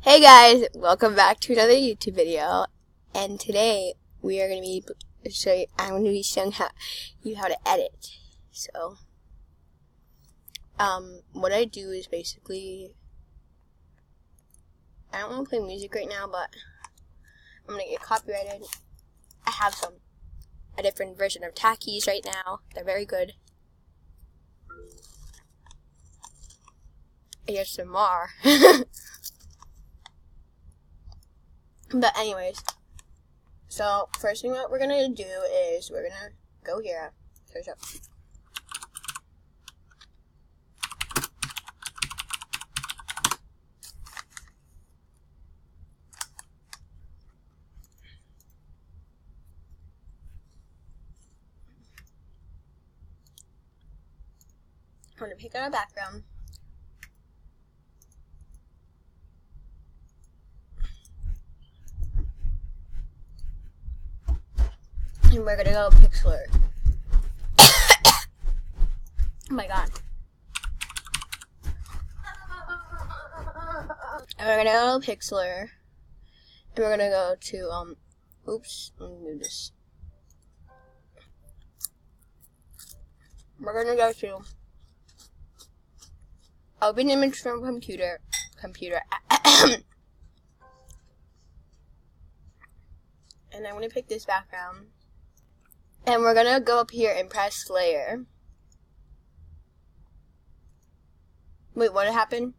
Hey guys, welcome back to another YouTube video, and today we are going to be showing you how to edit. So, what I do is basically, I don't want to play music right now, but I'm going to get copyrighted. I have a different version of Takis right now. They're very good. ASMR. But anyways, so first thing that we're gonna do is we're gonna go here, search up. I'm gonna pick out a background. And we're gonna go Pixlr. Oh my god. And we're gonna go Pixlr. And we're gonna go to, oops, let me do this. We're gonna go to open image from computer. And I'm gonna pick this background. And we're gonna go up here and press layer. Wait, what happened?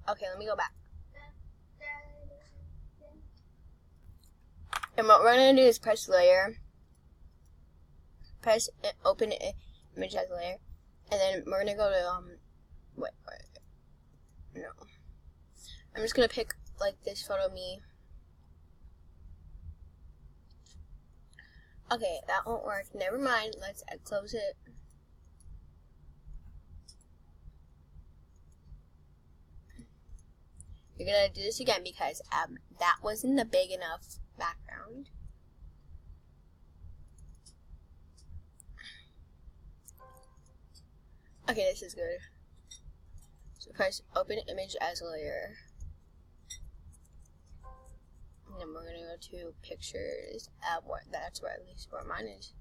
Okay, let me go back. And what we're gonna do is press layer. Press open image as layer. And then we're gonna go to, wait, no. I'm just gonna pick like this photo of me. Okay, that won't work. Never mind. Let's close it. You're gonna do this again because that wasn't a big enough background. Okay, this is good. So press open image as layer. And then we're gonna go to pictures. That's where at least where mine is.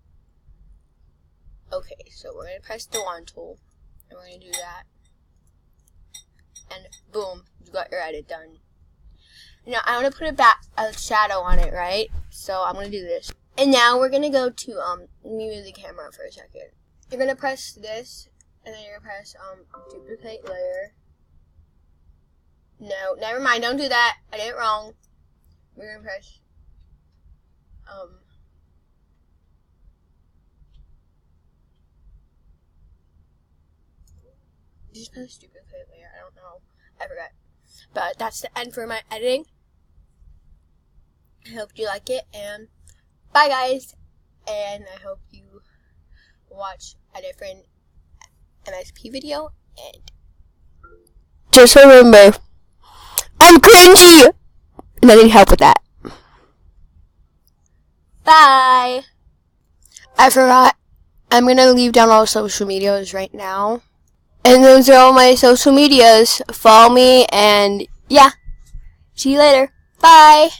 Okay, so we're gonna press the wand tool, and we're gonna do that. And boom, you got your edit done. Now I want to put a shadow on it, right? So I'm gonna do this. And now we're gonna go to mute the camera for a second. You're gonna press this, and then you're gonna press duplicate layer. No, never mind. Don't do that. I did it wrong. We're gonna press just press duplicate layer. I don't know. I forgot. But that's the end for my editing. I hope you like it, and bye guys. And I hope you watch a different MSP video, and just remember, I'm cringy! And I need help with that. Bye! I forgot. I'm gonna leave down all social medias right now. And those are all my social medias. Follow me, and yeah. See you later. Bye!